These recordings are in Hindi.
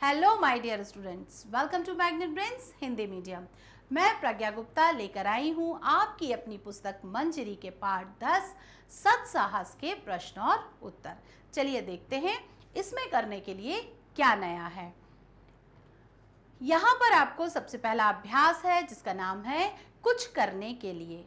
Hello my dear students, welcome to Magnet Brains Hindi medium. मैं प्रज्ञा गुप्ता लेकर आई हूँ आपकी अपनी पुस्तक मंजरी के पाठ 10 सत्साहस के प्रश्न और उत्तर। चलिए देखते हैं इसमें करने के लिए क्या नया है। यहाँ पर आपको सबसे पहला अभ्यास है जिसका नाम है कुछ करने के लिए।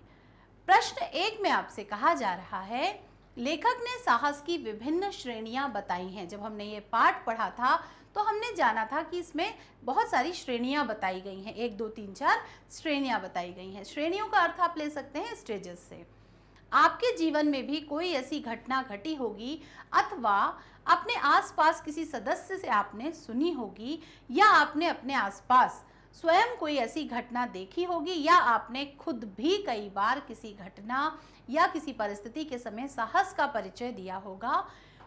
प्रश्न 1 में आपसे कहा जा रहा है, लेखक ने साहस की विभिन्न श्रेणियां बताई हैं। जब हमने ये पाठ पढ़ा था तो हमने जाना था कि इसमें बहुत सारी श्रेणियां बताई गई हैं, 1 2 3 4 श्रेणियां बताई गई हैं। श्रेणियों का अर्थ आप ले सकते हैं स्टेजेस से। आपके जीवन में भी कोई ऐसी घटना घटी होगी अथवा अपने आसपास किसी सदस्य से आपने सुनी होगी या आपने अपने आसपास स्वयं कोई ऐसी घटना देखी होगी या आपने खुद भी कई बार किसी घटना या किसी परिस्थिति के समय साहस का परिचय दिया होगा,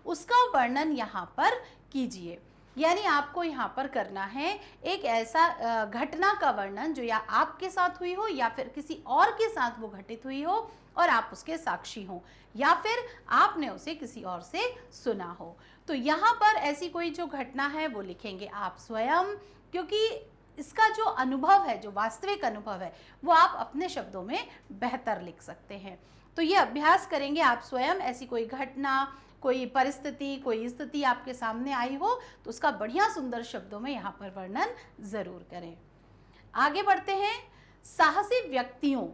उसका वर्णन यहाँ पर कीजिए। यानी आपको यहाँ पर करना है एक ऐसा घटना का वर्णन जो या आपके साथ हुई हो या फिर किसी और के साथ वो घटित हुई हो और आप उसके साक्षी हो या फिर आपने उसे किसी और से सुना हो। तो यहाँ पर ऐसी कोई जो घटना है वो लिखेंगे आप स्वयं, क्योंकि इसका जो अनुभव है, जो वास्तविक अनुभव है, वो आप अपने शब्दों में बेहतर लिख सकते हैं। तो ये अभ्यास करेंगे आप स्वयं। ऐसी कोई घटना, कोई परिस्थिति, कोई स्थिति आपके सामने आई हो तो उसका बढ़िया सुंदर शब्दों में यहाँ पर वर्णन जरूर करें। आगे बढ़ते हैं। साहसी व्यक्तियों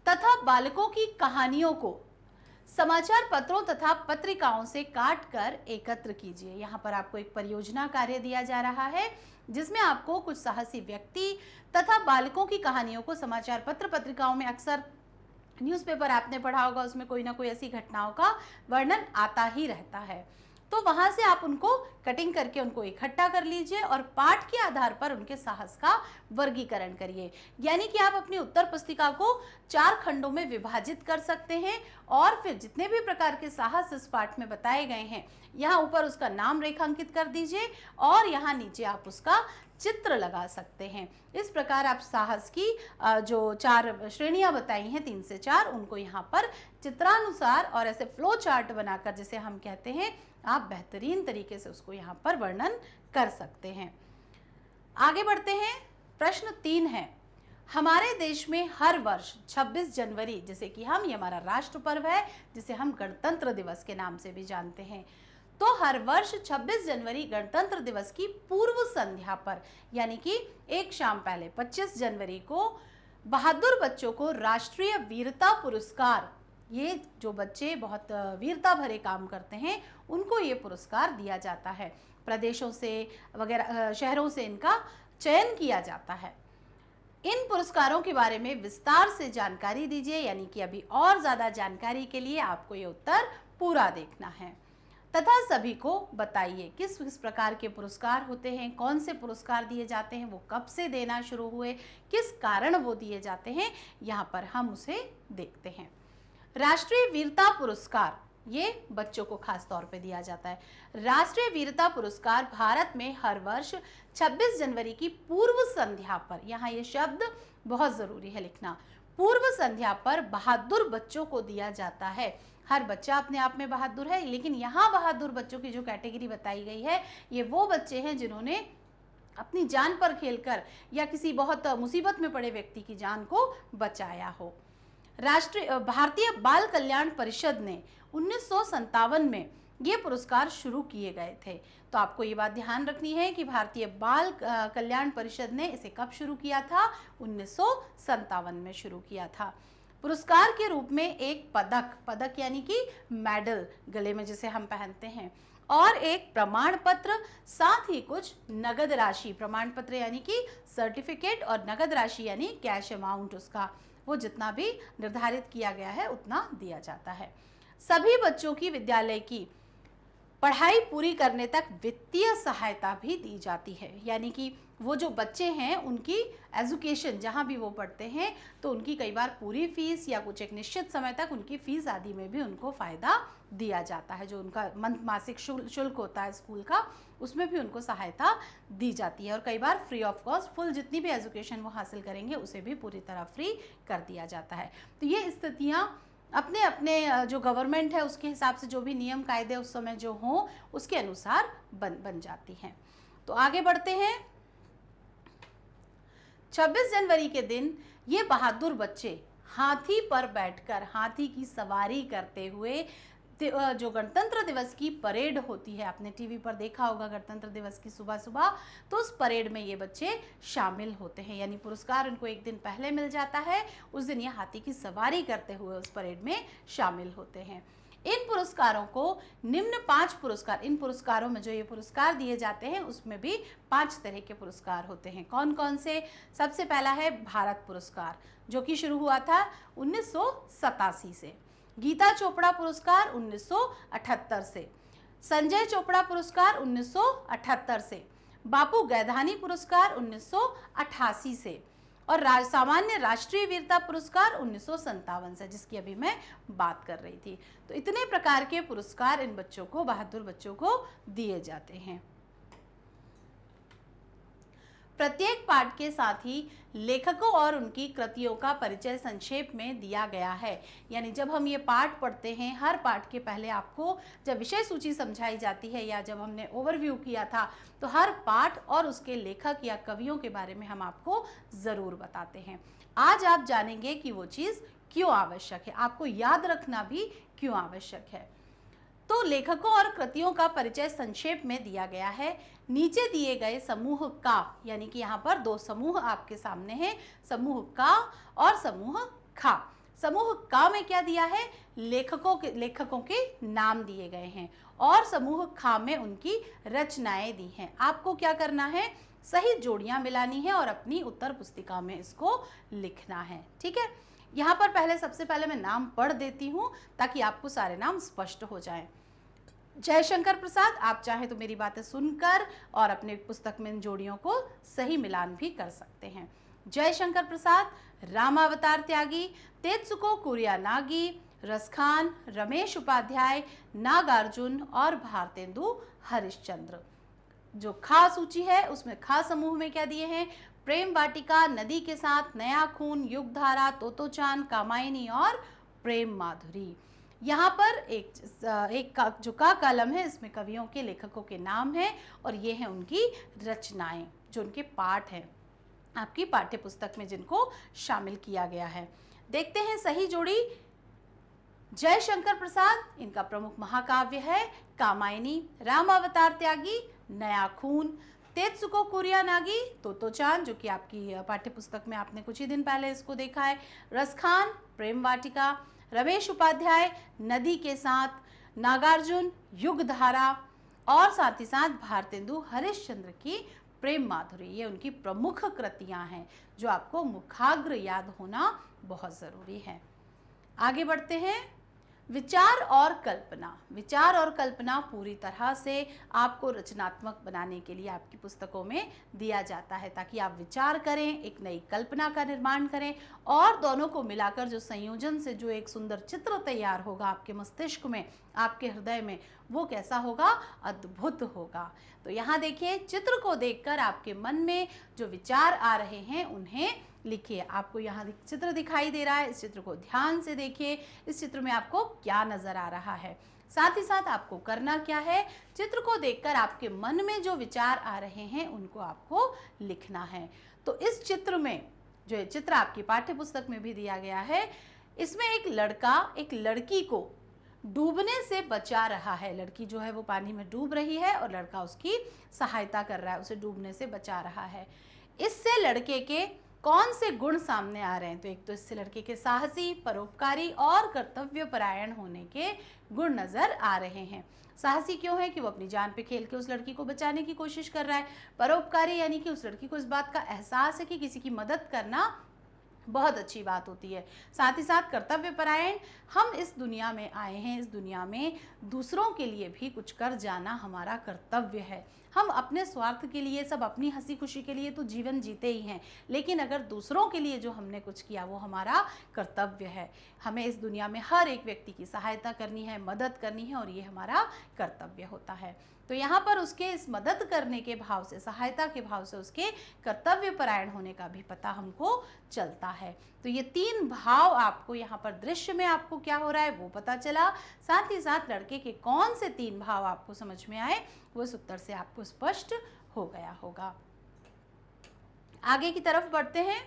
तथा बालकों की कहानियों को समाचार पत्रों तथा पत्रिकाओं से काटकर एकत्र कीजिए। यहाँ पर आपको एक परियोजना कार्य दिया जा रहा है जिसमें आपको कुछ साहसी व्यक्ति तथा बालकों की कहानियों को समाचार पत्र पत्रिकाओं में अक्सर न्यूज़पेपर आपने पढ़ा होगा, उसमें कोई ना कोई ऐसी घटनाओं का वर्णन आता ही रहता है। तो वहां से आप उनको कटिंग करके उनको इकट्ठा कर लीजिए और पाठ के आधार पर उनके साहस का वर्गीकरण करिए। यानी कि आप अपनी उत्तर पुस्तिका को 4 खंडों में विभाजित कर सकते हैं और फिर जितने भी प्रकार के साहस इस पाठ में बताए गए हैं यहाँ ऊपर उसका नाम रेखांकित कर दीजिए और यहाँ नीचे आप उसका चित्र लगा सकते हैं। इस प्रकार आप साहस की जो 4 श्रेणियां बताई हैं 3 से 4, उनको यहाँ पर चित्रानुसार और ऐसे फ्लो चार्ट बनाकर, जैसे हम कहते हैं, आप बेहतरीन तरीके से उसको यहाँ पर वर्णन कर सकते हैं। आगे बढ़ते हैं। प्रश्न 3 है, हमारे देश में हर वर्ष 26 जनवरी, जैसे कि ये हमारा राष्ट्र पर्व है जिसे हम गणतंत्र दिवस के नाम से भी जानते हैं, तो हर वर्ष 26 जनवरी गणतंत्र दिवस की पूर्व संध्या पर, यानी कि एक शाम पहले 25 जनवरी को बहादुर बच्चों को राष्ट्रीय वीरता पुरस्कार, ये जो बच्चे बहुत वीरता भरे काम करते हैं उनको ये पुरस्कार दिया जाता है। प्रदेशों से वगैरह शहरों से इनका चयन किया जाता है। इन पुरस्कारों के बारे में विस्तार से जानकारी दीजिए। यानी कि अभी और ज़्यादा जानकारी के लिए आपको ये उत्तर पूरा देखना है तथा सभी को बताइए किस किस प्रकार के पुरस्कार होते हैं, कौन से पुरस्कार दिए जाते हैं, वो कब से देना शुरू हुए, किस कारण वो दिए जाते हैं, यहाँ पर हम उसे देखते हैं। राष्ट्रीय वीरता पुरस्कार ये बच्चों को खास तौर पे दिया जाता है। राष्ट्रीय वीरता पुरस्कार भारत में हर वर्ष 26 जनवरी की पूर्व संध्या पर, यहाँ ये शब्द बहुत जरूरी है लिखना, पूर्व संध्या पर बहादुर बच्चों को दिया जाता है। हर बच्चा अपने आप में बहादुर है, लेकिन यहाँ बहादुर बच्चों की जो कैटेगरी बताई गई है ये वो बच्चे हैं जिन्होंने अपनी जान पर खेलकर या किसी बहुत मुसीबत में पड़े व्यक्ति की जान को बचाया हो। भारतीय बाल कल्याण परिषद ने 1957 में ये पुरस्कार शुरू किए गए थे। तो आपको ये बात ध्यान रखनी है कि भारतीय बाल कल्याण परिषद ने इसे कब शुरू किया था? 1957 में शुरू किया था। पुरस्कार के रूप में एक पदक यानी कि मेडल गले में जिसे हम पहनते हैं, और एक प्रमाण पत्र, साथ ही कुछ नगद राशि, प्रमाण पत्र यानी कि सर्टिफिकेट और नगद राशि यानी कैश अमाउंट, उसका वो जितना भी निर्धारित किया गया है उतना दिया जाता है। सभी बच्चों की विद्यालय की पढ़ाई पूरी करने तक वित्तीय सहायता भी दी जाती है। यानी कि वो जो बच्चे हैं उनकी एजुकेशन जहाँ भी वो पढ़ते हैं तो उनकी कई बार पूरी फीस या कुछ एक निश्चित समय तक उनकी फीस आदि में भी उनको फ़ायदा दिया जाता है। जो उनका मासिक शुल्क होता है स्कूल का, उसमें भी उनको सहायता दी जाती है और कई बार फ्री ऑफ कॉस्ट फुल जितनी भी एजुकेशन वो हासिल करेंगे उसे भी पूरी तरह फ्री कर दिया जाता है। तो ये स्थितियाँ अपने अपने जो गवर्नमेंट है उसके हिसाब से जो भी नियम कायदे उस समय जो हों उसके अनुसार बन जाती हैं। तो आगे बढ़ते हैं। 26 जनवरी के दिन ये बहादुर बच्चे हाथी पर बैठकर हाथी की सवारी करते हुए जो गणतंत्र दिवस की परेड होती है, आपने टीवी पर देखा होगा गणतंत्र दिवस की सुबह सुबह, तो उस परेड में ये बच्चे शामिल होते हैं, यानी पुरस्कार उनको एक दिन पहले मिल जाता है। उस दिन ये हाथी की सवारी करते हुए उस परेड में शामिल होते हैं। इन पुरस्कारों को निम्न 5 पुरस्कार, इन पुरस्कारों में जो ये पुरस्कार दिए जाते हैं उसमें भी 5 तरह के पुरस्कार होते हैं। कौन कौन से? सबसे पहला है भारत पुरस्कार, जो कि शुरू हुआ था 1987 से। गीता चोपड़ा पुरस्कार 1978 से। संजय चोपड़ा पुरस्कार 1978 से। बापू गैधानी पुरस्कार 1988 से। और सामान्य राष्ट्रीय वीरता पुरस्कार 1957 से, जिसकी अभी मैं बात कर रही थी। तो इतने प्रकार के पुरस्कार इन बच्चों को, बहादुर बच्चों को दिए जाते हैं। प्रत्येक पाठ के साथ ही लेखकों और उनकी कृतियों का परिचय संक्षेप में दिया गया है। यानी जब हम ये पाठ पढ़ते हैं, हर पाठ के पहले आपको जब विषय सूची समझाई जाती है या जब हमने ओवरव्यू किया था, तो हर पाठ और उसके लेखक या कवियों के बारे में हम आपको ज़रूर बताते हैं। आज आप जानेंगे कि वो चीज़ क्यों आवश्यक है, आपको याद रखना भी क्यों आवश्यक है। तो लेखकों और कृतियों का परिचय संक्षेप में दिया गया है। नीचे दिए गए समूह का, यानी कि यहाँ पर 2 समूह आपके सामने हैं, समूह का और समूह खा। समूह का में क्या दिया है? लेखकों के नाम दिए गए हैं, और समूह खा में उनकी रचनाएं दी हैं। आपको क्या करना है? सही जोड़ियां मिलानी है और अपनी उत्तर पुस्तिका में इसको लिखना है। ठीक है, यहाँ पर सबसे पहले मैं नाम पढ़ देती हूँ ताकि आपको सारे नाम स्पष्ट हो जाएं। जयशंकर प्रसाद, आप चाहें तो मेरी बातें सुनकर और अपने पुस्तक में इन जोड़ियों को सही मिलान भी कर सकते हैं। जयशंकर प्रसाद, रामावतार त्यागी, तेत्सुको कुरियानागी, रसखान, रमेश उपाध्याय, नागार्जुन और भारतेंदु हरिश्चंद्र। जो खा सूची है उसमें खा समूह में क्या दिए हैं? प्रेम वाटिका, नदी के साथ, नया खून, युगधारा, तोतोचान, कामायनी और प्रेम माधुरी। यहाँ पर जो का कॉलम है इसमें कवियों के, लेखकों के नाम हैं और ये हैं उनकी रचनाएं, जो उनके पाठ हैं आपकी पाठ्य पुस्तक में जिनको शामिल किया गया है। देखते हैं सही जोड़ी। जयशंकर प्रसाद, इनका प्रमुख महाकाव्य है कामायनी। रामावतार त्यागी, नया खून। तेत्सुको कुरियानागी, तोतोचान, जो कि आपकी पाठ्य पुस्तक में आपने कुछ ही दिन पहले इसको देखा है। रसखान, प्रेम वाटिका। रमेश उपाध्याय, नदी के साथ। नागार्जुन, युगधारा, और साथ ही साथ भारतेंदु हरिश्चंद्र की प्रेम माधुरी। ये उनकी प्रमुख कृतियां हैं जो आपको मुखाग्र याद होना बहुत ज़रूरी है। आगे बढ़ते हैं। विचार और कल्पना। विचार और कल्पना पूरी तरह से आपको रचनात्मक बनाने के लिए आपकी पुस्तकों में दिया जाता है, ताकि आप विचार करें, एक नई कल्पना का निर्माण करें और दोनों को मिलाकर जो संयोजन से जो एक सुंदर चित्र तैयार होगा आपके मस्तिष्क में, आपके हृदय में, वो कैसा होगा? अद्भुत होगा। तो यहाँ देखिए, चित्र को देखकर आपके मन में जो विचार आ रहे हैं उन्हें लिखिए। आपको यहाँ चित्र दिखाई दे रहा है, इस चित्र को ध्यान से देखिए। इस चित्र में आपको क्या नजर आ रहा है? साथ ही साथ आपको करना क्या है? चित्र को देखकर आपके मन में जो विचार आ रहे हैं उनको आपको लिखना है। तो इस चित्र में, जो चित्र आपकी पाठ्य पुस्तक में भी दिया गया है, इसमें एक लड़का एक लड़की को डूबने से बचा रहा है। लड़की जो है वो पानी में डूब रही है और लड़का उसकी सहायता कर रहा है, उसे डूबने से बचा रहा है। इससे लड़के के कौन से गुण सामने आ रहे हैं? तो एक तो इससे लड़के के साहसी, परोपकारी और कर्तव्यपरायण होने के गुण नजर आ रहे हैं। साहसी क्यों है? कि वो अपनी जान पे खेल के उस लड़की को बचाने की कोशिश कर रहा है। परोपकारी यानी कि उस लड़की को इस बात का एहसास है कि किसी की मदद करना बहुत अच्छी बात होती है। साथ ही साथ कर्तव्यपरायण, हम इस दुनिया में आए हैं, इस दुनिया में दूसरों के लिए भी कुछ कर जाना हमारा कर्तव्य है। हम अपने स्वार्थ के लिए, सब अपनी हंसी खुशी के लिए तो जीवन जीते ही हैं, लेकिन अगर दूसरों के लिए जो हमने कुछ किया वो हमारा कर्तव्य है। हमें इस दुनिया में हर एक व्यक्ति की सहायता करनी है, मदद करनी है, और ये हमारा कर्तव्य होता है। तो यहाँ पर उसके इस मदद करने के भाव से, सहायता के भाव से उसके कर्तव्यपरायण होने का भी पता हमको चलता है। तो ये 3 भाव आपको यहाँ पर दृश्य में आपको क्या हो रहा है वो पता चला। साथ ही साथ लड़के के कौन से 3 भाव आपको समझ में आए वो इस उत्तर से आपको स्पष्ट हो गया होगा। आगे की तरफ बढ़ते हैं।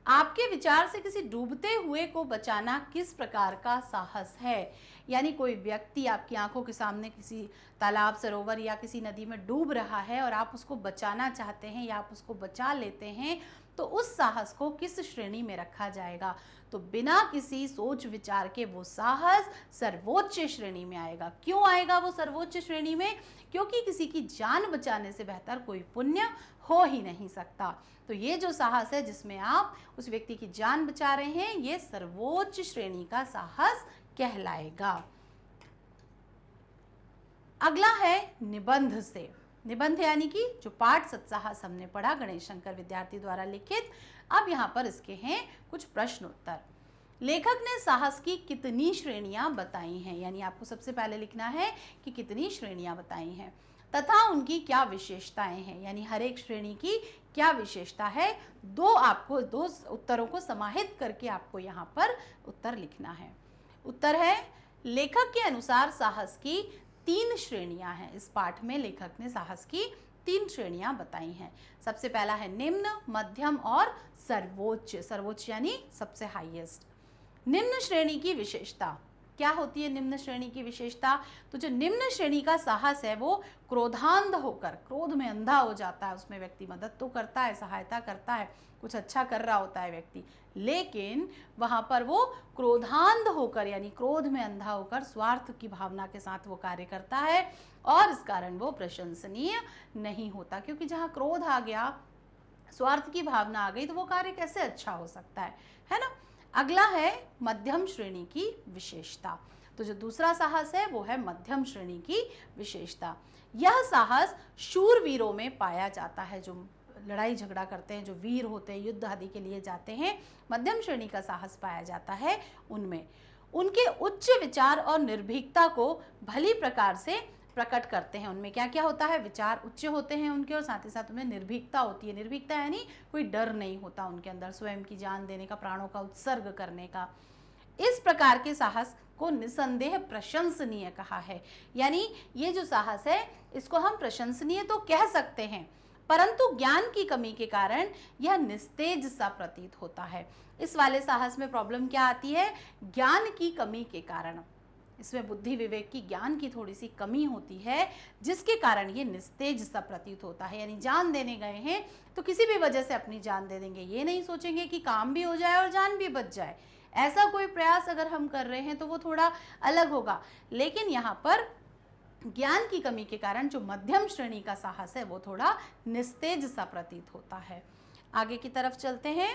आपके विचार से किसी डूबते हुए को बचाना किस प्रकार का साहस है? यानी कोई व्यक्ति आपकी आंखों के सामने किसी तालाब, सरोवर या किसी नदी में डूब रहा है और आप उसको बचाना चाहते हैं या आप उसको बचा लेते हैं, तो उस साहस को किस श्रेणी में रखा जाएगा? तो बिना किसी सोच विचार के वो साहस सर्वोच्च श्रेणी में आएगा। क्यों आएगा वो सर्वोच्च श्रेणी में? क्योंकि किसी की जान बचाने से बेहतर कोई पुण्य हो ही नहीं सकता। तो ये जो साहस है जिसमें आप उस व्यक्ति की जान बचा रहे हैं, ये सर्वोच्च श्रेणी का साहस कहलाएगा। अगला है निबंध से। निबंध यानी कि जो पाठ सत्साहस हमने पढ़ा गणेश शंकर विद्यार्थी द्वारा लिखित। अब यहाँ पर इसके हैं कुछ प्रश्न उत्तर। लेखक ने साहस की कितनी श्रेणियां बताई हैं? यानी आपको सबसे पहले लिखना है कि कितनी श्रेणियां बताई हैं तथा उनकी क्या विशेषताएं हैं। यानी हर एक श्रेणी की क्या विशेषता है, दो उत्तरों को समाहित करके आपको यहाँ पर उत्तर लिखना है। उत्तर है, लेखक के अनुसार साहस की 3 श्रेणियां हैं। इस पाठ में लेखक ने साहस की 3 श्रेणियां बताई हैं। सबसे पहला है निम्न, मध्यम और सर्वोच्च। सर्वोच्च यानी सबसे हाईएस्ट। निम्न श्रेणी की विशेषता क्या होती है? निम्न श्रेणी की विशेषता, तो जो निम्न श्रेणी का साहस है वो क्रोधांध होकर, क्रोध में अंधा हो जाता है। उसमें व्यक्ति मदद तो करता है, सहायता करता है, कुछ अच्छा कर रहा होता है व्यक्ति, लेकिन वहां पर वो क्रोधांध होकर यानी क्रोध में अंधा होकर स्वार्थ की भावना के साथ वो कार्य करता है और इस कारण वो प्रशंसनीय नहीं होता। क्योंकि जहाँ क्रोध आ गया, स्वार्थ की भावना आ गई, तो वो कार्य कैसे अच्छा हो सकता है ना। अगला है मध्यम श्रेणी की विशेषता। तो जो दूसरा साहस है वो है मध्यम श्रेणी की विशेषता। यह साहस शूरवीरों में पाया जाता है, जो लड़ाई झगड़ा करते हैं, जो वीर होते हैं, युद्ध आदि के लिए जाते हैं, मध्यम श्रेणी का साहस पाया जाता है उनमें। उनके उच्च विचार और निर्भीकता को भली प्रकार से प्रकट करते हैं। उनमें क्या क्या होता है? विचार उच्च होते हैं उनके और साथ ही साथ उनमें निर्भीकता होती है। निर्भीकता यानी कोई डर नहीं होता उनके अंदर, स्वयं की जान देने का, प्राणों का उत्सर्ग करने का। इस प्रकार के साहस को निसंदेह प्रशंसनीय कहा है। यानी ये जो साहस है इसको हम प्रशंसनीय तो कह सकते हैं, परंतु ज्ञान की कमी के कारण यह निस्तेज सा प्रतीत होता है। इस वाले साहस में प्रॉब्लम क्या आती है? ज्ञान की कमी के कारण। इसमें बुद्धि विवेक की, ज्ञान की थोड़ी सी कमी होती है, जिसके कारण ये निस्तेज सा प्रतीत होता है। यानी जान देने गए हैं तो किसी भी वजह से अपनी जान दे देंगे, ये नहीं सोचेंगे कि काम भी हो जाए और जान भी बच जाए। ऐसा कोई प्रयास अगर हम कर रहे हैं तो वो थोड़ा अलग होगा, लेकिन यहाँ पर ज्ञान की कमी के कारण जो मध्यम श्रेणी का साहस है वो थोड़ा निस्तेज सा प्रतीत होता है। आगे की तरफ चलते हैं।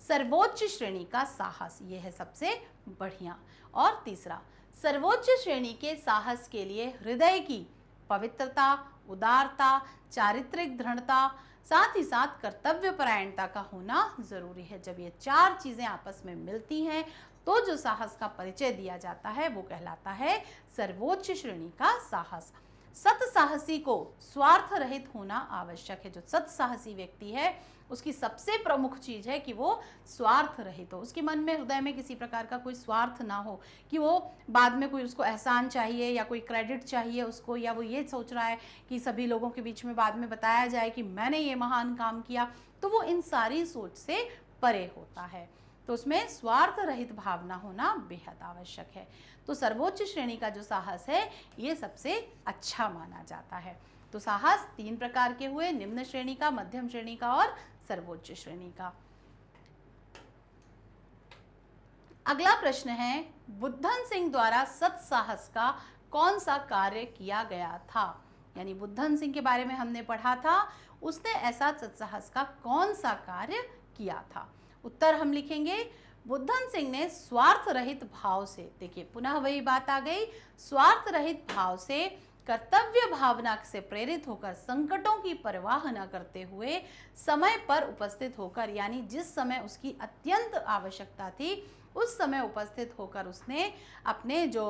सर्वोच्च श्रेणी का साहस, ये है सबसे बढ़िया। और तीसरा, सर्वोच्च श्रेणी के साहस के लिए हृदय की पवित्रता, उदारता, चारित्रिक दृढ़ता, साथ ही साथ कर्तव्यपरायणता का होना जरूरी है। जब ये 4 चीजें आपस में मिलती हैं तो जो साहस का परिचय दिया जाता है वो कहलाता है सर्वोच्च श्रेणी का साहस। सत्साहसी को स्वार्थ रहित होना आवश्यक है। जो सत्साहसी व्यक्ति है उसकी सबसे प्रमुख चीज है कि वो स्वार्थ रहित हो, उसके मन में, हृदय में किसी प्रकार का कोई स्वार्थ ना हो कि वो बाद में कोई उसको एहसान चाहिए या कोई क्रेडिट चाहिए उसको, या वो ये सोच रहा है कि सभी लोगों के बीच में बाद में बताया जाए कि मैंने ये महान काम किया। तो वो इन सारी सोच से परे होता है। तो उसमें स्वार्थ रहित भावना होना बेहद आवश्यक है। तो सर्वोच्च श्रेणी का जो साहस है ये सबसे अच्छा माना जाता है। तो साहस 3 प्रकार के हुए, निम्न श्रेणी का, मध्यम श्रेणी का और सर्वोच्च श्रेणी का। अगला प्रश्न है, बुद्धन सिंह द्वारा सत्साहस का कौन सा कार्य किया गया था? यानी बुद्धन सिंह के बारे में हमने पढ़ा था, उसने ऐसा सत्साहस का कौन सा कार्य किया था? उत्तर हम लिखेंगे, बुद्धन सिंह ने स्वार्थ रहित भाव से, देखिए पुनः वही बात आ गई, स्वार्थ रहित भाव से, कर्तव्य भावना से प्रेरित होकर, संकटों की परवाह न करते हुए, समय पर उपस्थित होकर, यानी जिस समय उसकी अत्यंत आवश्यकता थी उस समय उपस्थित होकर उसने अपने जो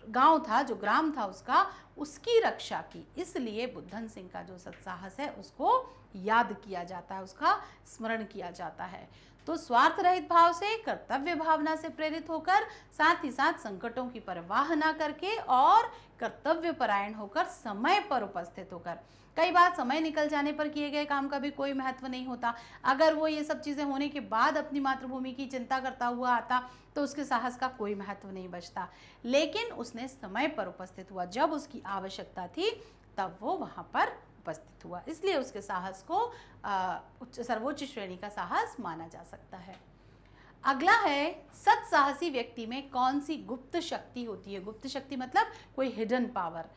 गांव था, जो ग्राम था उसका, उसकी रक्षा की। इसलिए बुद्धन सिंह का जो सत्साहस है उसको याद किया जाता है, उसका स्मरण किया जाता है। तो स्वार्थ रहित भाव से, कर्तव्य भावना से प्रेरित होकर, साथ ही साथ संकटों की परवाह ना करके और कर्तव्य परायण होकर, समय पर उपस्थित होकर। कई बार समय निकल जाने पर किए गए काम का भी कोई महत्व नहीं होता। अगर वो ये सब चीज़ें होने के बाद अपनी मातृभूमि की चिंता करता हुआ आता तो उसके साहस का कोई महत्व नहीं बचता। लेकिन उसने समय पर उपस्थित हुआ, जब उसकी आवश्यकता थी तब वो वहाँ पर उपस्थित हुआ, इसलिए उसके साहस को सर्वोच्च श्रेणी का साहस माना जा सकता है। अगला है, सत्साहसी व्यक्ति में कौन सी गुप्त शक्ति होती है। गुप्त शक्ति मतलब कोई हिडन पावर।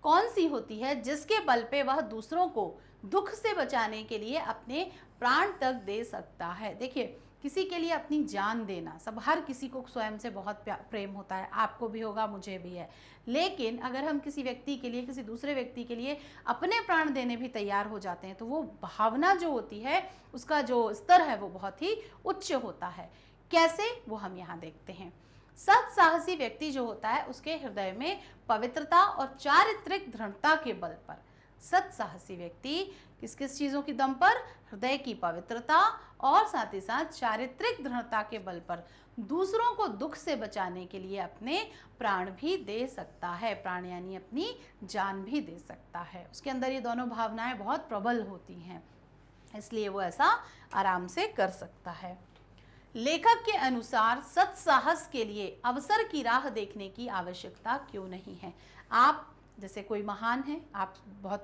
कौन सी होती है जिसके बल पे वह दूसरों को दुख से बचाने के लिए अपने प्राण तक दे सकता है। देखिए, किसी के लिए अपनी जान देना, सब हर किसी को स्वयं से बहुत प्रेम होता है, आपको भी होगा, मुझे भी है। लेकिन अगर हम किसी व्यक्ति के लिए, किसी दूसरे व्यक्ति के लिए अपने प्राण देने भी तैयार हो जाते हैं तो वो भावना जो होती है, उसका जो स्तर है वो बहुत ही उच्च होता है। कैसे, वो हम यहाँ देखते हैं। सत्साहसी व्यक्ति जो होता है उसके हृदय में पवित्रता और चारित्रिक दृढ़ता के बल पर, सत्साहसी व्यक्ति किस किस चीज़ों की दम पर, हृदय की पवित्रता और साथ ही साथ चारित्रिक दृढ़ता के बल पर दूसरों को दुख से बचाने के लिए अपने प्राण भी दे सकता है। प्राण यानी अपनी जान भी दे सकता है। उसके अंदर ये दोनों भावनाएं बहुत प्रबल होती हैं, इसलिए वो ऐसा आराम से कर सकता है। लेखक के अनुसार सत्साहस के लिए अवसर की राह देखने की आवश्यकता क्यों नहीं है। आप जैसे कोई महान है, आप बहुत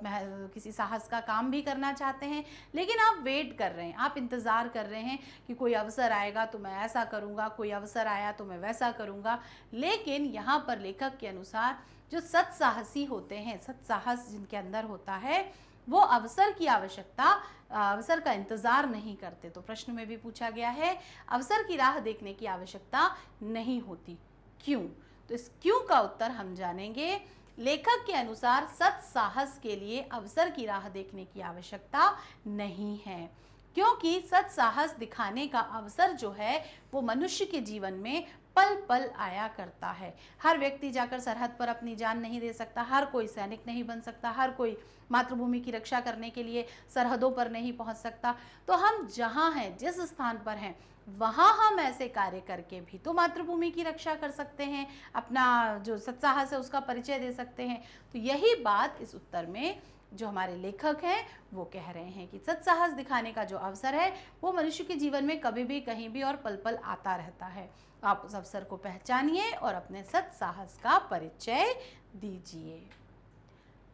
किसी साहस का काम भी करना चाहते हैं, लेकिन आप वेट कर रहे हैं, आप इंतज़ार कर रहे हैं कि कोई अवसर आएगा तो मैं ऐसा करूँगा, कोई अवसर आया तो मैं वैसा करूँगा। लेकिन यहाँ पर लेखक के अनुसार जो सत्साहसी होते हैं, सत्साहस जिनके अंदर होता है, वो अवसर की आवश्यकता, अवसर का इंतज़ार नहीं करते। तो प्रश्न में भी पूछा गया है, अवसर की राह देखने की आवश्यकता नहीं होती, क्यों? तो इस क्यों का उत्तर हम जानेंगे। लेखक के अनुसार सत्साहस के लिए अवसर की राह देखने की आवश्यकता नहीं है, क्योंकि सत्साहस दिखाने का अवसर जो है वो मनुष्य के जीवन में पल पल आया करता है। हर व्यक्ति जाकर सरहद पर अपनी जान नहीं दे सकता, हर कोई सैनिक नहीं बन सकता, हर कोई मातृभूमि की रक्षा करने के लिए सरहदों पर नहीं पहुंच सकता। तो हम जहां हैं, जिस स्थान पर हैं, वहां हम ऐसे कार्य करके भी तो मातृभूमि की रक्षा कर सकते हैं, अपना जो सत्साहस है उसका परिचय दे सकते हैं। तो यही बात इस उत्तर में जो हमारे लेखक हैं वो कह रहे हैं कि सत्साहस दिखाने का जो अवसर है वो मनुष्य के जीवन में कभी भी, कहीं भी और पल पल आता रहता है। आप उस अवसर को पहचानिए और अपने सत्साहस का परिचय दीजिए।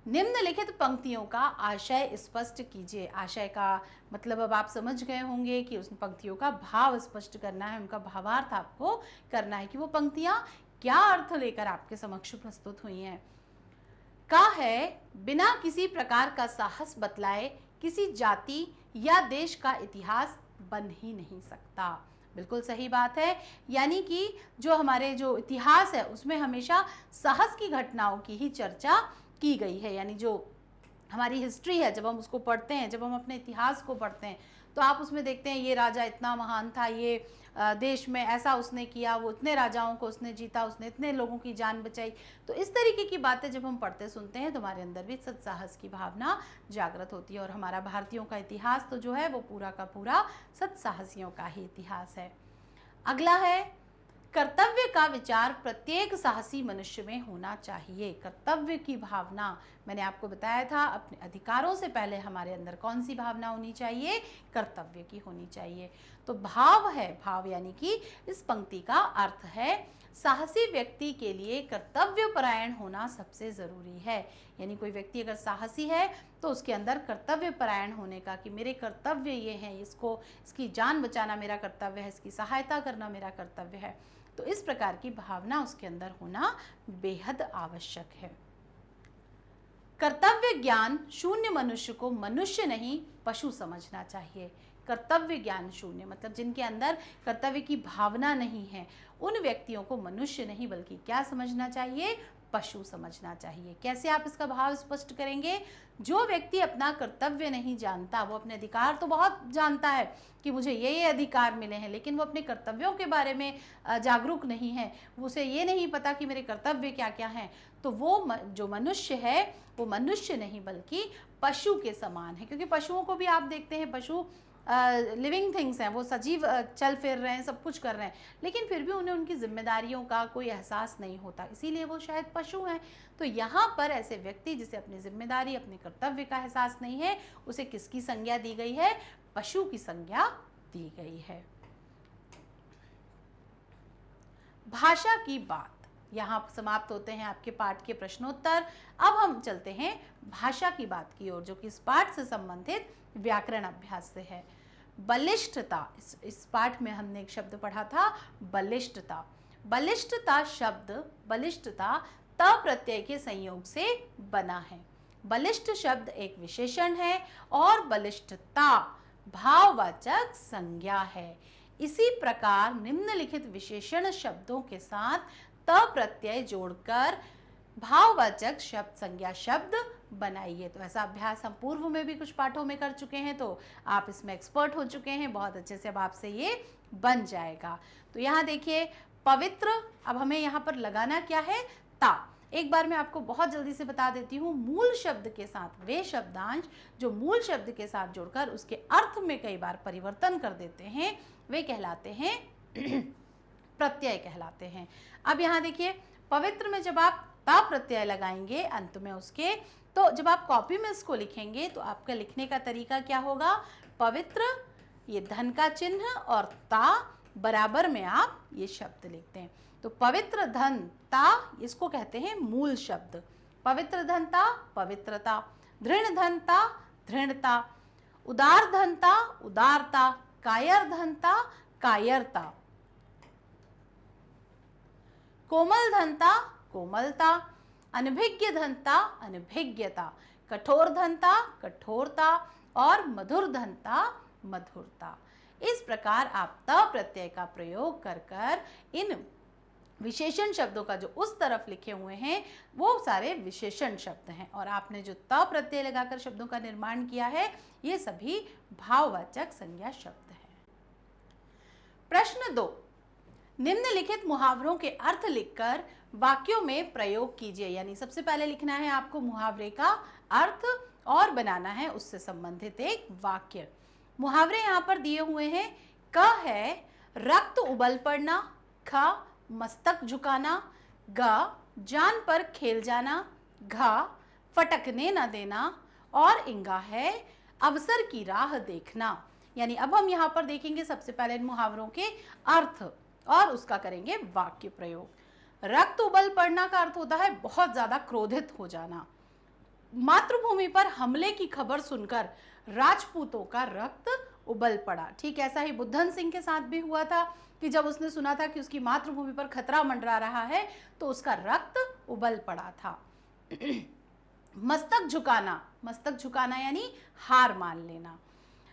निम्नलिखित पंक्तियों का आशय स्पष्ट कीजिए। आशय का मतलब अब आप समझ गए होंगे कि उस पंक्तियों का भाव स्पष्ट करना है, उनका भावार्थ आपको करना है कि वो पंक्तियां क्या अर्थ लेकर आपके समक्ष प्रस्तुत हुई हैं। का है, बिना किसी प्रकार का साहस बतलाए किसी जाति या देश का इतिहास बन ही नहीं सकता। बिल्कुल सही बात है, यानी कि जो हमारे जो इतिहास है उसमें हमेशा साहस की घटनाओं की ही चर्चा की गई है। यानी जो हमारी हिस्ट्री है, जब हम उसको पढ़ते हैं, जब हम अपने इतिहास को पढ़ते हैं, तो आप उसमें देखते हैं ये राजा इतना महान था, ये देश में ऐसा उसने किया, वो इतने राजाओं को उसने जीता, उसने इतने लोगों की जान बचाई। तो इस तरीके की बातें जब हम पढ़ते सुनते हैं तो हमारे अंदर भी सत्साहस की भावना जागृत होती है। और हमारा भारतीयों का इतिहास तो जो है वो पूरा का पूरा सत्साहसियों का ही इतिहास है। अगला है, कर्तव्य का विचार प्रत्येक साहसी मनुष्य में होना चाहिए। कर्तव्य की भावना, मैंने आपको बताया था, अपने अधिकारों से पहले हमारे अंदर कौन सी भावना होनी चाहिए? कर्तव्य की होनी चाहिए। तो भाव है, भाव यानी कि इस पंक्ति का अर्थ है साहसी व्यक्ति के लिए कर्तव्य परायण होना सबसे जरूरी है। यानी कोई व्यक्ति अगर साहसी है तो उसके अंदर कर्तव्य परायण होने का, कि मेरे कर्तव्य ये हैं, इसकी जान बचाना मेरा कर्तव्य है, इसकी सहायता करना मेरा कर्तव्य है, तो इस प्रकार की भावना उसके अंदर होना बेहद आवश्यक है। कर्तव्य ज्ञान शून्य मनुष्य को मनुष्य नहीं पशु समझना चाहिए। कर्तव्य ज्ञान शून्य मतलब जिनके अंदर कर्तव्य की भावना नहीं है, उन व्यक्तियों को मनुष्य नहीं बल्कि क्या समझना चाहिए? पशु समझना चाहिए। कैसे आप इसका भाव स्पष्ट करेंगे? जो व्यक्ति अपना कर्तव्य नहीं जानता, वो अपने अधिकार तो बहुत जानता है कि मुझे ये अधिकार मिले हैं, लेकिन वो अपने कर्तव्यों के बारे में जागरूक नहीं है, उसे ये नहीं पता कि मेरे कर्तव्य क्या क्या हैं, तो वो जो मनुष्य है वो मनुष्य नहीं बल्कि पशु के समान है। क्योंकि पशुओं को भी आप देखते हैं, पशु लिविंग थिंग्स हैं, वो सजीव चल फिर रहे हैं, सब कुछ कर रहे हैं, लेकिन फिर भी उन्हें उनकी जिम्मेदारियों का कोई एहसास नहीं होता, इसीलिए वो शायद पशु हैं। तो यहाँ पर ऐसे व्यक्ति जिसे अपनी जिम्मेदारी, अपने कर्तव्य का एहसास नहीं है, उसे किसकी संज्ञा दी गई है? पशु की संज्ञा दी गई है। भाषा की बात, यहाँ समाप्त होते हैं आपके पाठ के प्रश्नोत्तर। अब हम चलते हैं भाषा की बात की ओर, जो कि इस पाठ से संबंधित व्याकरण अभ्यास से है। बलिष्ठता, इस पाठ में हमने एक शब्द पढ़ा था बलिष्ठता। बलिष्ठता शब्द, बलिष्ठता त प्रत्यय के संयोग से बना है। बलिष्ठ शब्द एक विशेषण है और बलिष्ठता भाववाचक संज्ञा है। इसी प्रकार निम्नलिखित विशेषण शब्दों के साथ त प्रत्यय जोड़कर भाववाचक शब्द संज्ञा शब्द बनाइए। तो ऐसा अभ्यास हम पूर्व में भी कुछ पाठों में कर चुके हैं, तो आप इसमें एक्सपर्ट हो चुके हैं, बहुत अच्छे से अब आपसे ये बन जाएगा। तो यहाँ देखिए पवित्र, अब हमें यहाँ पर लगाना क्या है? ता। एक बार मैं आपको बहुत जल्दी से बता देती हूँ, मूल शब्द के साथ वे शब्दांश जो मूल शब्द के साथ जुड़कर उसके अर्थ में कई बार परिवर्तन कर देते हैं, वे कहलाते हैं प्रत्यय कहलाते हैं। अब यहाँ देखिए पवित्र में जब आप ता प्रत्यय लगाएंगे अंत में उसके, तो जब आप कॉपी में इसको लिखेंगे तो आपका लिखने का तरीका क्या होगा? पवित्र, ये धन का चिन्ह और ता बराबर में आप ये शब्द लिखते हैं। तो पवित्र धन ता, इसको कहते हैं मूल शब्द। पवित्र धनता, पवित्रता। धृण धनता, धृणता। उदार धनता, उदारता। कायर धनता, कायरता। कोमल धनता, कोमलता। अनभिज्ञ धनता, अनभिज्ञता। कठोर धनता, कठोरता। और मधुर धनता, मधुरता। इस प्रकार आप त प्रत्यय का प्रयोग कर कर इन विशेषण शब्दों का जो उस तरफ लिखे हुए हैं वो सारे विशेषण शब्द हैं, और आपने जो त प्रत्यय लगाकर शब्दों का निर्माण किया है ये सभी भाववाचक संज्ञा शब्द हैं। प्रश्न 2, निम्नलिखित मुहावरों के अर्थ लिखकर वाक्यों में प्रयोग कीजिए। यानी सबसे पहले लिखना है आपको मुहावरे का अर्थ और बनाना है उससे संबंधित एक वाक्य। मुहावरे यहाँ पर दिए हुए हैं। क है रक्त उबल पड़ना, ख मस्तक झुकाना, ग जान पर खेल जाना, घ फटकने न देना, और इंगा है अवसर की राह देखना। यानी अब हम यहाँ पर देखेंगे सबसे पहले इन मुहावरों के अर्थ और उसका करेंगे वाक्य प्रयोग। रक्त उबल पड़ना का अर्थ होता है बहुत ज्यादा क्रोधित हो जाना। मातृभूमि पर हमले की खबर सुनकर राजपूतों का रक्त उबल पड़ा। ठीक ऐसा ही बुद्धन सिंह के साथ भी हुआ था कि जब उसने सुना था कि उसकी मातृभूमि पर खतरा मंडरा रहा है तो उसका रक्त उबल पड़ा था। मस्तक झुकाना, मस्तक झुकाना यानी हार मान लेना।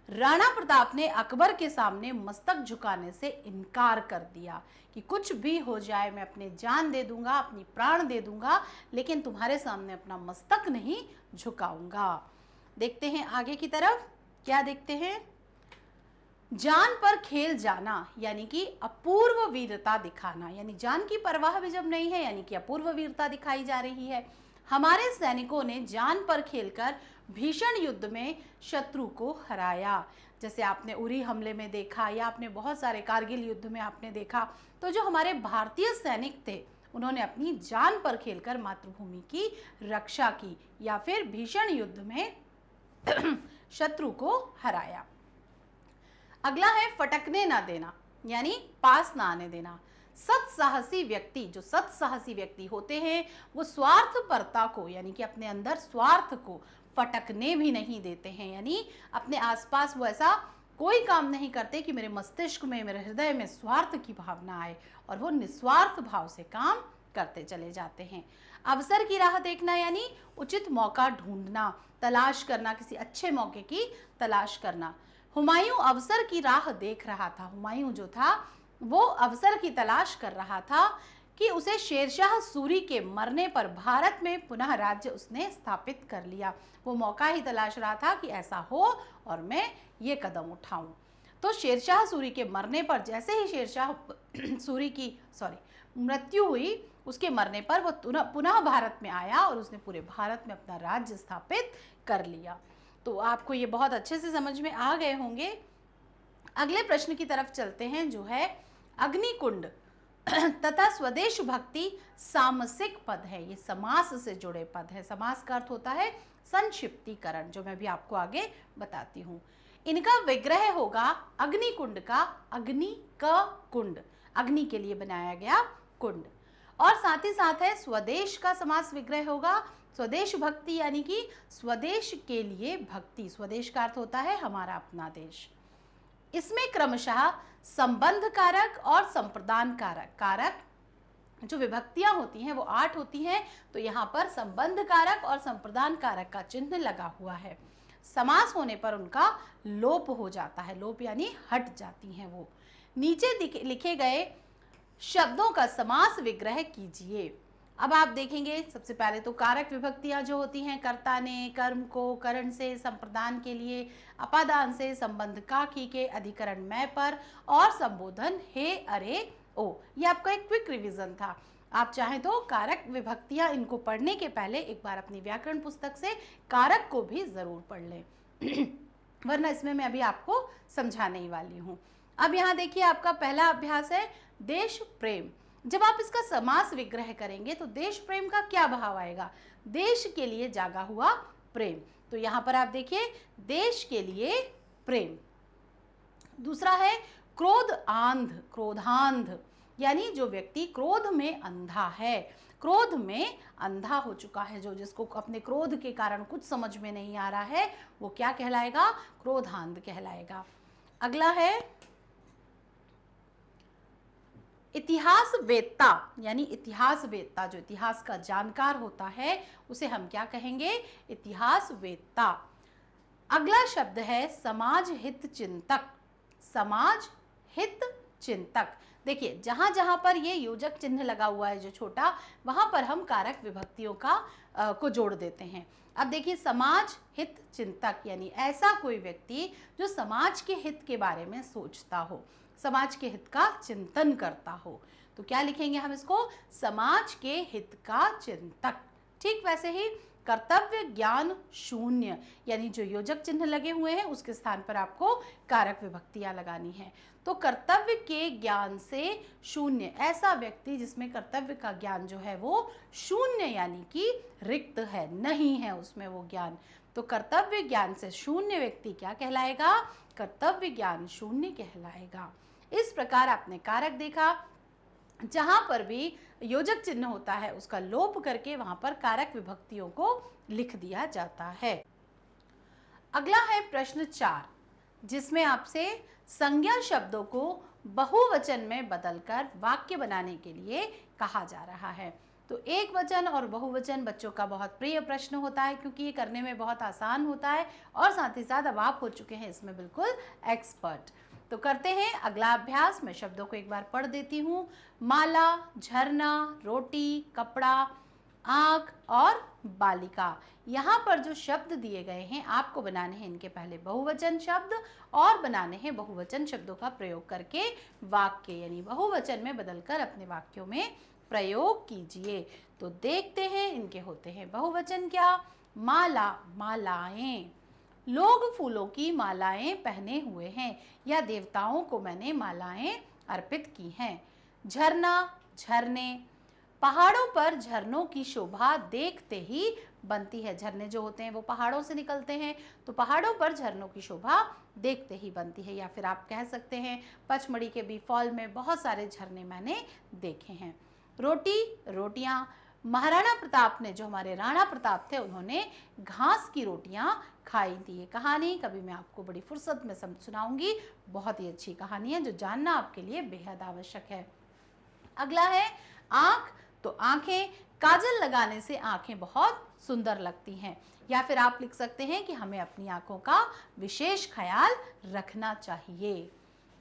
राणा प्रताप ने अकबर के सामने मस्तक झुकाने से इनकार कर दिया कि कुछ भी हो जाए मैं अपनी जान दे दूंगा, अपनी प्राण दे दूंगा, लेकिन तुम्हारे सामने अपना मस्तक नहीं झुकाऊंगा। देखते हैं आगे की तरफ, क्या देखते हैं? जान पर खेल जाना यानी कि अपूर्व वीरता दिखाना, यानी जान की परवाह भी जब नहीं है यानी कि अपूर्व वीरता दिखाई जा रही है। हमारे सैनिकों ने जान पर खेलकर भीषण युद्ध में शत्रु को हराया। जैसे आपने उरी हमले में देखा या आपने बहुत सारे कारगिल युद्ध में आपने देखा, तो जो हमारे भारतीय सैनिक थे उन्होंने अपनी जान पर खेलकर मातृभूमि की रक्षा की या फिर भीषण युद्ध में शत्रु को हराया। अगला है फटकने ना देना, यानी पास ना आने देना। सत्साहसी व्यक्ति, जो सत्साहसी व्यक्ति होते हैं वो स्वार्थपरता को यानी कि अपने अंदर स्वार्थ को फटकने भी नहीं देते हैं, यानी अपने आसपास वो ऐसा कोई काम नहीं करते कि मेरे मस्तिष्क में, मेरे हृदय में स्वार्थ की भावना आए, और वो निस्वार्थ भाव से काम करते चले जाते हैं। अवसर की राह देखना यानी उचित मौका ढूंढना, तलाश करना, किसी अच्छे मौके की तलाश करना। हुमायूं अवसर की राह देख रहा था। हुमायूं जो था वो अवसर की तलाश कर रहा था कि उसे शेरशाह सूरी के मरने पर भारत में पुनः राज्य उसने स्थापित कर लिया। वो मौका ही तलाश रहा था कि ऐसा हो और मैं ये कदम उठाऊं। तो शेरशाह सूरी के मरने पर, जैसे ही शेरशाह सूरी की मृत्यु हुई, उसके मरने पर वो पुनः भारत में आया और उसने पूरे भारत में अपना राज्य स्थापित कर लिया। तो आपको ये बहुत अच्छे से समझ में आ गए होंगे। अगले प्रश्न की तरफ चलते हैं, जो है अग्निकुंड तथा स्वदेश भक्ति सामसिक पद है। ये समास से जुड़े पद है। समास का अर्थ होता है संक्षिप्तीकरण, जो मैं भी आपको आगे बताती हूँ। इनका विग्रह होगा अग्निकुंड का अग्नि का कुंड, अग्नि के लिए बनाया गया कुंड। और साथ ही साथ है स्वदेश का समास विग्रह होगा स्वदेश भक्ति, यानी कि स्वदेश के लिए भक्ति। स्वदेश का अर्थ होता है हमारा अपना देश। इसमें क्रमशः संबंध कारक और संप्रदान कारक जो विभक्तियां होती हैं वो 8 होती हैं। तो यहाँ पर संबंध कारक और संप्रदान कारक का चिन्ह लगा हुआ है। समास होने पर उनका लोप हो जाता है, लोप यानी हट जाती हैं वो। नीचे लिखे गए शब्दों का समास विग्रह कीजिए। अब आप देखेंगे, सबसे पहले तो कारक विभक्तियां जो होती हैं, कर्ता ने, कर्म को, करण से, संप्रदान के लिए, अपादान से, संबंध का, की के, अधिकरण मैं पर और संबोधन हे, अरे, ओ। ये आपका एक क्विक रिवीजन था। आप चाहें तो कारक विभक्तियां इनको पढ़ने के पहले एक बार अपनी व्याकरण पुस्तक से कारक को भी जरूर पढ़ लें वरना इसमें मैं अभी आपको समझाने ही वाली हूँ। अब यहाँ देखिए, आपका पहला अभ्यास है देश प्रेम। जब आप इसका समास विग्रह करेंगे तो देश प्रेम का क्या भाव आएगा? देश के लिए जागा हुआ प्रेम। तो यहाँ पर आप देखिए, देश के लिए प्रेम। दूसरा है क्रोध आंध, क्रोधांध, यानी जो व्यक्ति क्रोध में अंधा है, क्रोध में अंधा हो चुका है, जो जिसको अपने क्रोध के कारण कुछ समझ में नहीं आ रहा है, वो क्या कहलाएगा? क्रोधांध कहलाएगा। अगला है इतिहास वेत्ता, यानी इतिहास वेत्ता, जो इतिहास का जानकार होता है उसे हम क्या कहेंगे? इतिहास वेत्ता। अगला शब्द है समाज हित चिंतक, समाज हित चिंतक। देखिए, जहां जहां पर ये योजक चिन्ह लगा हुआ है जो छोटा, वहां पर हम कारक विभक्तियों को जोड़ देते हैं। अब देखिए, समाज हित चिंतक यानी ऐसा कोई व्यक्ति जो समाज के हित के बारे में सोचता हो, समाज के हित का चिंतन करता हो। तो क्या लिखेंगे हम इसको? समाज के हित का चिंतक। ठीक वैसे ही कर्तव्य ज्ञान शून्य, यानी जो योजक चिन्ह लगे हुए हैं उसके स्थान पर आपको कारक विभक्तियां लगानी है। तो कर्तव्य के ज्ञान से शून्य, ऐसा व्यक्ति जिसमें कर्तव्य का ज्ञान जो है वो शून्य, यानी कि रिक्त है, नहीं है उसमें वो ज्ञान। तो कर्तव्य ज्ञान से शून्य व्यक्ति क्या कहलाएगा? कर्तव्य ज्ञान शून्य कहलाएगा। इस प्रकार आपने कारक देखा, जहां पर भी योजक चिन्ह होता है उसका लोप करके वहां पर कारक विभक्तियों को लिख दिया जाता है। अगला है प्रश्न 4, जिसमें आपसे संज्ञा शब्दों को बहुवचन में बदलकर वाक्य बनाने के लिए कहा जा रहा है। तो एक वचन और बहुवचन बच्चों का बहुत प्रिय प्रश्न होता है, क्योंकि ये करने में बहुत आसान होता है और साथ ही साथ अब आप हो चुके हैं इसमें बिल्कुल एक्सपर्ट। तो करते हैं अगला अभ्यास। मैं शब्दों को एक बार पढ़ देती हूँ। माला, झरना, रोटी, कपड़ा, आँख और बालिका। यहाँ पर जो शब्द दिए गए हैं आपको बनाने हैं इनके पहले बहुवचन शब्द और बनाने हैं बहुवचन शब्दों का प्रयोग करके वाक्य, यानी बहुवचन में बदलकर अपने वाक्यों में प्रयोग कीजिए। तो देखते हैं इनके होते हैं बहुवचन क्या? माला, मालाएं। लोग फूलों की मालाएं पहने हुए हैं, या देवताओं को मैंने मालाएं अर्पित की हैं। झरना, झरने। पहाड़ों पर झरनों की शोभा देखते ही बनती है। झरने जो होते हैं वो पहाड़ों से निकलते हैं, तो पहाड़ों पर झरनों की शोभा देखते ही बनती है। या फिर आप कह सकते हैं पचमढ़ी के बी फॉल में बहुत सारे झरने मैंने देखे हैं। रोटी, रोटियां। महाराणा प्रताप ने, जो हमारे राणा प्रताप थे, उन्होंने घास की रोटियां खाई थी। ये कहानी कभी मैं आपको बड़ी फुर्सत में सुनाऊंगी, बहुत ही अच्छी कहानी है जो जानना आपके लिए बेहद आवश्यक है। अगला है आँख। तो आँखें, काजल लगाने से आँखें बहुत सुंदर लगती हैं। या फिर आप लिख सकते हैं कि हमें अपनी आँखों का विशेष ख्याल रखना चाहिए।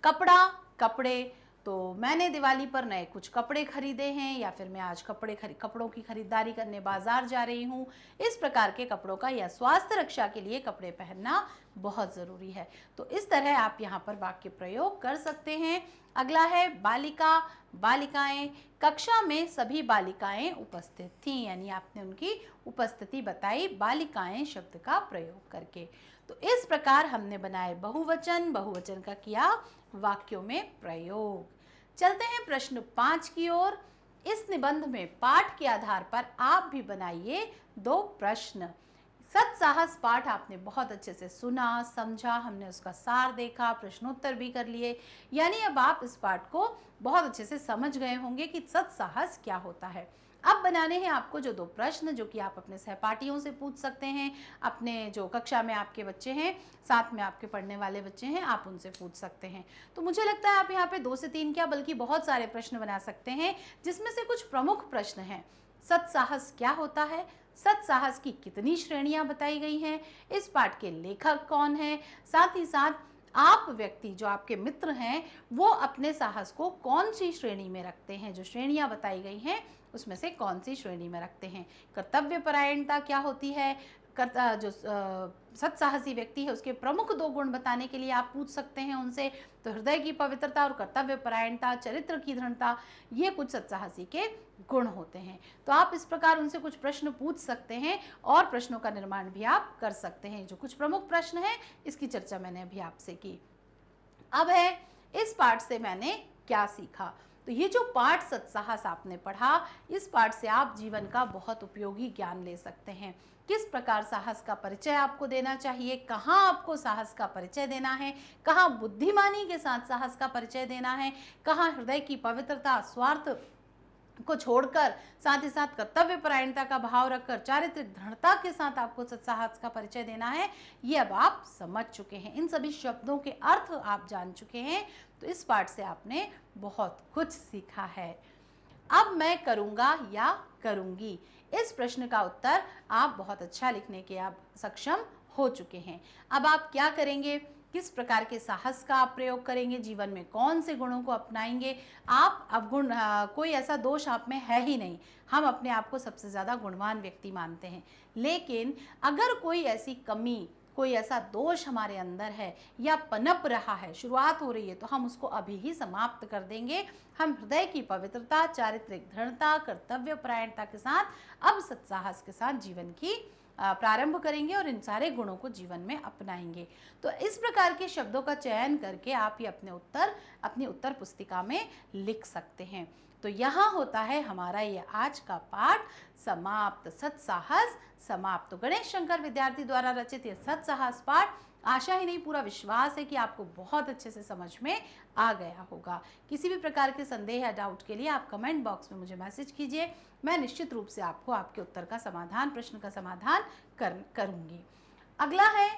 कपड़ा, कपड़े। तो मैंने दिवाली पर नए कुछ कपड़े खरीदे हैं, या फिर मैं आज कपड़ों की खरीदारी करने बाजार जा रही हूँ। इस प्रकार के कपड़ों का या स्वास्थ्य रक्षा के लिए कपड़े पहनना बहुत ज़रूरी है। तो इस तरह आप यहाँ पर वाक्य प्रयोग कर सकते हैं। अगला है बालिका, बालिकाएं। कक्षा में सभी बालिकाएं उपस्थित थीं, यानी आपने उनकी उपस्थिति बताई बालिकाएं शब्द का प्रयोग करके। तो इस प्रकार हमने बनाए बहुवचन, बहुवचन का किया वाक्यों में प्रयोग। चलते हैं प्रश्न 5 की ओर। इस निबंध में पाठ के आधार पर आप भी बनाइए 2 प्रश्न। सत्साहस पाठ आपने बहुत अच्छे से सुना, समझा, हमने उसका सार देखा, प्रश्नोत्तर भी कर लिए, यानी अब आप इस पाठ को बहुत अच्छे से समझ गए होंगे कि सत्साहस क्या होता है। अब बनाने हैं आपको जो 2 प्रश्न, जो कि आप अपने सहपाठियों से पूछ सकते हैं, अपने जो कक्षा में आपके बच्चे हैं, साथ में आपके पढ़ने वाले बच्चे हैं, आप उनसे पूछ सकते हैं। तो मुझे लगता है आप यहाँ पे 2 से 3 क्या बल्कि बहुत सारे प्रश्न बना सकते हैं, जिसमें से कुछ प्रमुख प्रश्न हैं। सत्साहस क्या होता है? सत्साहस की कितनी श्रेणियां बताई गई हैं? इस पाठ के लेखक कौन हैं? साथ ही साथ आप व्यक्ति, जो आपके मित्र हैं, वो अपने साहस को कौन सी श्रेणी में रखते हैं? जो श्रेणियां बताई गई हैं उसमें से कौन सी श्रेणी में रखते हैं? कर्तव्यपरायणता क्या होती है? जो सत्साहसी व्यक्ति है उसके प्रमुख 2 गुण बताने के लिए आप पूछ सकते हैं उनसे। तो हृदय की पवित्रता और कर्तव्यपरायणता, चरित्र की दृढ़ता, ये कुछ सत्साहसी के गुण होते हैं। तो आप इस प्रकार उनसे कुछ प्रश्न पूछ सकते हैं और प्रश्नों का निर्माण भी आप कर सकते हैं। जो कुछ प्रमुख प्रश्न हैं इसकी चर्चा मैंने अभी आपसे की। अब है इस पाठ से मैंने क्या सीखा। तो ये जो पाठ सत्साहस आपने पढ़ा, इस पाठ से आप जीवन का बहुत उपयोगी ज्ञान ले सकते हैं। किस प्रकार साहस का परिचय आपको देना चाहिए, कहाँ आपको साहस का परिचय देना है, कहाँ बुद्धिमानी के साथ साहस का परिचय देना है, कहाँ हृदय की पवित्रता, स्वार्थ को छोड़कर साथ ही साथ कर्तव्यपरायणता का भाव रखकर चारित्रिक दृढ़ता के साथ आपको सत्साहस का परिचय देना है, ये अब आप समझ चुके हैं। इन सभी शब्दों के अर्थ आप जान चुके हैं। तो इस पाठ से आपने बहुत कुछ सीखा है। अब मैं करूँगा या करूँगी, इस प्रश्न का उत्तर आप बहुत अच्छा लिखने के आप सक्षम हो चुके हैं। अब आप क्या करेंगे, किस प्रकार के साहस का आप प्रयोग करेंगे, जीवन में कौन से गुणों को अपनाएंगे। आप अवगुण, कोई ऐसा दोष आप में है ही नहीं। हम अपने आप को सबसे ज़्यादा गुणवान व्यक्ति मानते हैं, लेकिन अगर कोई ऐसी कमी, कोई ऐसा दोष हमारे अंदर है या पनप रहा है, शुरुआत हो रही है, तो हम उसको अभी ही समाप्त कर देंगे। हम हृदय की पवित्रता, चारित्रिक दृढ़ता, कर्तव्यपरायणता के साथ अब सत्साहस के साथ जीवन की प्रारंभ करेंगे और इन सारे गुणों को जीवन में अपनाएंगे। तो इस प्रकार के शब्दों का चयन करके आप ये अपनी उत्तर पुस्तिका में लिख सकते हैं। तो यहाँ होता है हमारा ये आज का पाठ समाप्त। सत्साहस समाप्त। तो गणेश शंकर विद्यार्थी द्वारा रचित ये सत्साहस पाठ, आशा ही नहीं पूरा विश्वास है कि आपको बहुत अच्छे से समझ में आ गया होगा। किसी भी प्रकार के संदेह या डाउट के लिए आप कमेंट बॉक्स में मुझे मैसेज कीजिए। मैं निश्चित रूप से आपको आपके उत्तर का समाधान, प्रश्न का समाधान करूंगी। अगला है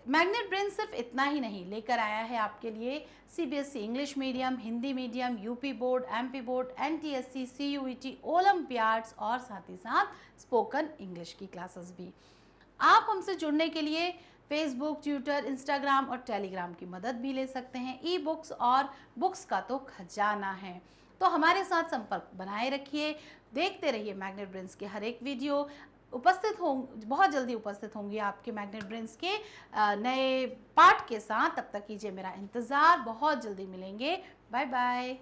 मैग्नेट ब्रेन सिर्फ इतना ही नहीं लेकर आया है आपके लिए CBSE English medium, Hindi medium, UP board, MP board, NTSC, CUET, Olympiads और साथ ही साथ स्पोकन इंग्लिश की क्लासेस भी। आप हमसे जुड़ने के लिए फेसबुक, ट्विटर, इंस्टाग्राम और टेलीग्राम की मदद भी ले सकते हैं। ई बुक्स और बुक्स का तो खजाना है। तो हमारे साथ संपर्क बनाए रखिए, देखते रहिए मैग्नेट ब्रेन्स के हर एक वीडियो। बहुत जल्दी उपस्थित होंगे आपके मैग्नेट ब्रेन्स के नए पाठ के साथ। तब तक कीजिए मेरा इंतज़ार, बहुत जल्दी मिलेंगे। Bye bye.